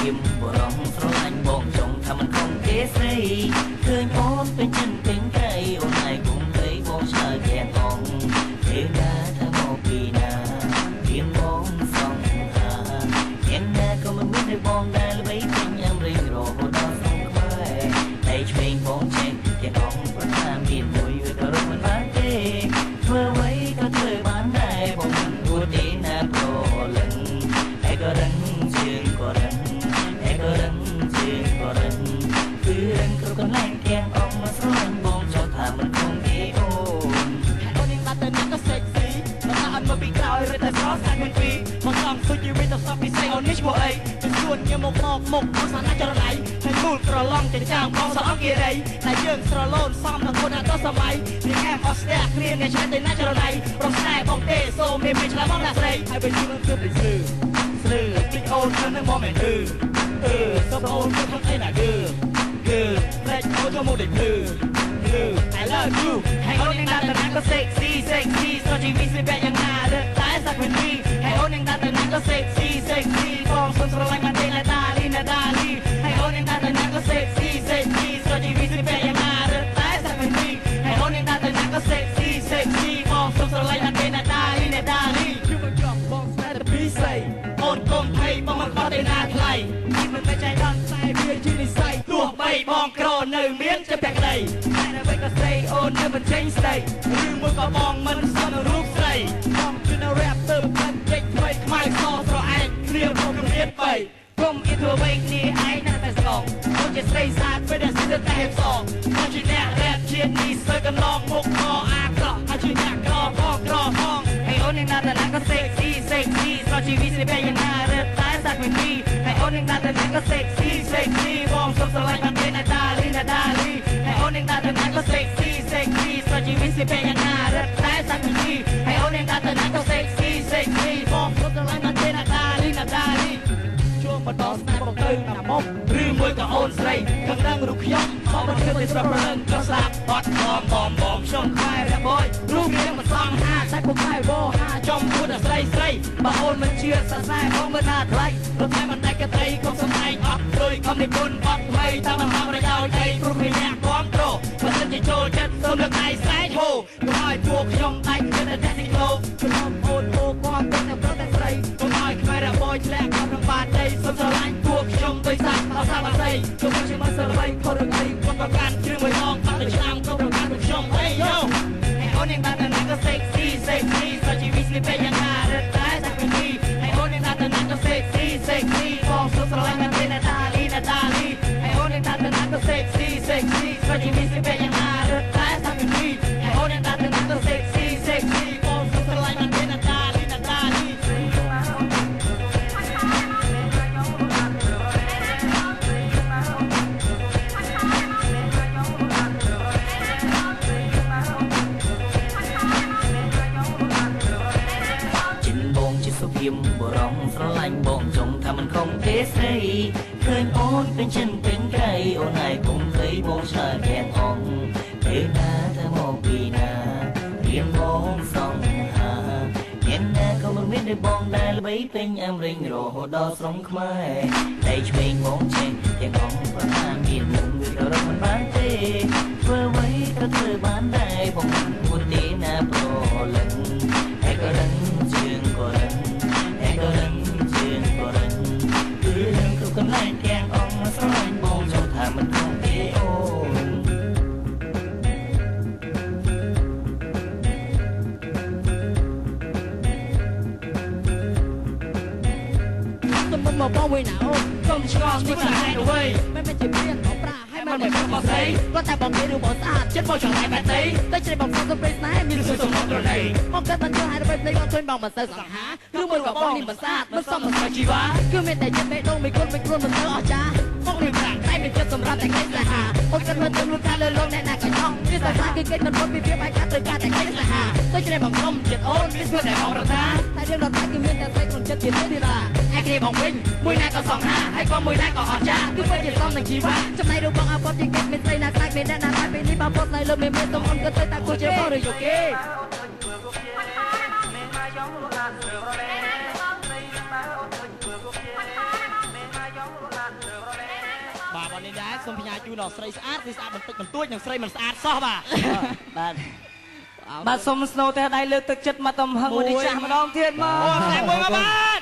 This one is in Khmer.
ភាពបរំស្រឡាញ់បងចង់ថាមិនខំគេស្រីឃើញអូនពេញចិត្តពេញកៃអូនឯងគុំភ័យបងឆ្លើយទាំងអង្គទេវតាថាមកពីណាទៀមបងសងហាយ៉ាងណាក៏មិនមានឲ្យបងដែលល្បីពេញអមរិញរហូតដល់សងខ្មែរតែឆ្វេងបងចេញទាំងអង្គប្រថាមានមួយវាក៏រត់មិនបានទេធ្វើអ្វីក៏ធ្វើបានដែរបងមិនគួរទេណាប្រលឹងតែក៏រឹងជើងក៏រឹងតែក៏រឹងជើងក៏រឹងគឺរឹងគ្រប់កន្លែងទាំងអង្គមកស្រឡាញ់បងចង់ថាមិនគង់ទេអូនអូននឹងបាត់ទៅណាក៏សេកស៊ីមកថាអត់មកពីក្រោយរត់តែស្រស់ស្អាតមិនពីមកសំសុយជីវិតទៅសពពិសេសអូននេះឈ្មោះអីគឺសួនខ្ញុំមកមកសាណាចរណៃហើយមូលក្រឡងចិញ្ចាំងបងសអគិរីតែយើងស្រឡូនសំដល់ខ្លួនដល់សម័យនេះអែមអស់ស្ទះគ្រាអ្នកឆ្លៃទៅណាចរណៃប្រស្នេហ៍បងទេសូមមានឆ្លាមបងដាក់ស្រីហើយបើយើងគឺទៅស្លឺពីអូនខ្ញុំនឹងមកមែនគឺសូមអូនខ្ញុំអីណាគឺផ្លេចអូនចូលមកដូចភ្លឺ I love you ហើយអូននឹងដាក់ទៅណាក៏ sexy ស្រជីវិតស្បែកយ៉ាងណារត់តែសាក់មិនពីហើយអូននឹងដាក់ទៅណាក៏ sexy បងសុំស្រឡាញ់មកទេណាដាលីហើយអូននឹងដាក់ទៅណាក៏ sexy ស្រជីវិតស្បែកយ៉ាងណារត់តែសាក់មិនពីហើយអូននឹងដាក់ទៅណាក៏ sexy បងសុំស្រឡាញ់មកទេណាដាលីគឺមកចង់បងស្នេហ៍តែពីស្អីអូនកុំភ័យបងមកខកទេណាថ្លៃនេះមិនមែនใจដន់តែវាជានិស្ស័យទោះបីបងក្រនៅមានចិត្តតែក្តីតែនៅវិញក៏ស្ដីអូននៅមិនចេញស្ដីឬមួយក៏បងមិនសមនឹងរូបស្រីបងគឺនៅ rap ទៅមិនចេញថ្មីខ្មៅខស្រអែកគ្រាមកគ្រាបីគុំអ៊ីធ្វើវេកនេះឯងនៅតែស្គងអូនជាស្រីស្អាតពេលដែលស្ទើរតែហេបសងអូនជាអ្នក rap ជាតិនេះសើកន្លងមុខខអាក្រក់ហើយជាអ្នកក្រផងហើយអូននឹងដាក់តែណាក៏ sexy ស្រជីវិតស្បែកយ៉ាងណារត់តែសាក់មិនពីហើយអូននឹងដាក់តែណាក៏ sexy បងសុំស្រឡាញ់មកទេណាដាលីហើយអូននឹងដាក់តែណាក៏ sexy ស្រជីវិតស្បែកយ៉ាងណារត់តែសាក់មិនពីហើយអូននឹងដាក់តែណាក៏ sexy បងសុំស្រឡាញ់មកទេណាដាលីជួងមកដល់ស្នេហ៍បងទៅណាមុខឬមួយក៏អូនស្រីខឹងដឹងរូបខ្ញុំបងមិនគិតទេស្រាប់ប្រលឹងក៏ស្លាប់អត់បងខ្ញុំខ្មែររ៉ាប់បយរូបរាងមិនសមហាសាច់ពុកខ្មែរវោហាចំពួតស្រីបើអូនមិនជឿសរសៃបងមិនណាថ្លៃរត់តែមិនតែកត្រីកុំសម្ដែងអត់លុយខំនិពន្ធអត់ថ្មីតាមមហាប្រយោជន៍ឯងព្រោះមានអ្នកគ្រប់គ្រងបើសិនជាចូលចិត្តសូមលើកដៃស្រែកហូកុំឲ្យពួកខ្ញុំតែគិតតែតែស៊ីក្លោខ្ញុំអូនគាត់តែប្រតែស្រីកុំឲ្យខ្មែររ៉ាប់បយធ្លាក់ក្នុងបាតដីសូមស្រឡាញ់ពួកខ្ញុំដោយសារអសាមស្រីកុំឲ្យមិនស្រឡាញ់ខុសរឿងអីគាត់ប្រកាន់គ្រឿងមួយអងអត់ទៅឆ្នាំក៏ប្រកាន់ខ្ញុំអីយោអូននឹងបានតែណាក៏ sexy ស្រជីវិតស្លីពេយ៉ាងណារត់តែសាក់មិនពីហើយអូននឹងបានតែណាក៏ sexy បងសុំស្រឡាញ់មកទេណាដាលីហើយអូននឹងបានតែណាក៏ sexy ស្រជីវិតស្លីពេយ៉ាងណារត់តែសាក់មិនពីហើយអូននឹងបានតែណាក៏ sexy បងសុំស្រឡាញ់មកទេណាដាលីសុភីមបរំស្រឡាញ់បងចង់ថាមិនខំទេស្រីឃើញអូនពេញចិត្តពេញកៃអូនឯងគុំភ័យបងឆ្លើយទាំងអង្គទេវតាថាមកពីណារៀងបងសងហាយ៉ាងណាក៏មិនមានឲ្យបងដែលល្បីពេញអមរិញរហូតដល់ស្រុងខ្មែរតែឆ្វេងបងចេះទាំងអង្គប្រថាមាននឹងវាក៏រត់មិនបានទេធ្វើអ្វីក៏ធ្វើបានដែរបងមិនគួរទេណាប្រលឹងតែក៏រឹងជើងក៏រឹងក៏រឹងជើងក៏រឹងគឺរឹងគ្រប់កន្លែងទាំងអង្គមកស្រឡាញ់បងចង់ថាមិនខំទេអូនទៅមិនមកបងវិញណាអូនកុំឆ្ងល់នេះឆ្ងាយទៅវិញមិនមែនជាមានបងប្រាឲ្យមិនមកបងស្រីគាត់តែបងនិយាយរឿងបងស្អាតចិត្តបងចង់តែបែបនេះតែជ្រៃបងសុំទៅព្រៃស្នេហ៍មានរឿងសុំមកត្រឡៃមកកាត់បានចូលហើយទៅព្រៃបងឃើញបងមិនសូវសង្ហាឬមួយក៏បងនេះមិនស្អាតមិនសមមិនស្អាតជីវ៉ាគឺមានតែចិត្តបេះដូងមិនខ្លួនមិនទៅអស់ចាមកនឹងប្រាក់តែមានចិត្តសម្រាប់តែគេស្នេហាអូនគិតមើលទៅលូកាលើលោកអ្នកណាក៏ចង់វាស្អាតគឺគេមិនមុនពីវាបែកកាត់ទៅការតែគេស្នេហាទៅជ្រៃបងសុំចិត្តអូនមានស្គាល់តែបងរត់ថាតែរឿងរត់តែគឺមានតែស្អីក្នុងចិត្តជាទីរាឯគ្នាបងវិញមួយណាក៏សង្ហាហើយក៏មួយណាក៏អត់ចាគឺពេលជាសំនឹងជីវ៉ាចំណៃរូបបងអពតជាគេមានស្រីណាខ្លាចមានអ្នកណាតែពេលនេះបងពតនៅលើមានទុំអូនក៏ទៅតាគូជាបងឬយកគេ បាទបងនេះដែរសូមផ្ញើជូនដល់ស្រីស្អាតបន្តិចបន្តួចនិងស្រីមិនស្អាតសោះបាទ បាទសុំស្នូតែដៃលើកទឹកចិត្តមកតំហឹងមួយនេះចាស់ម្ដងទៀតមក អូខ្សែមួយមកបាទ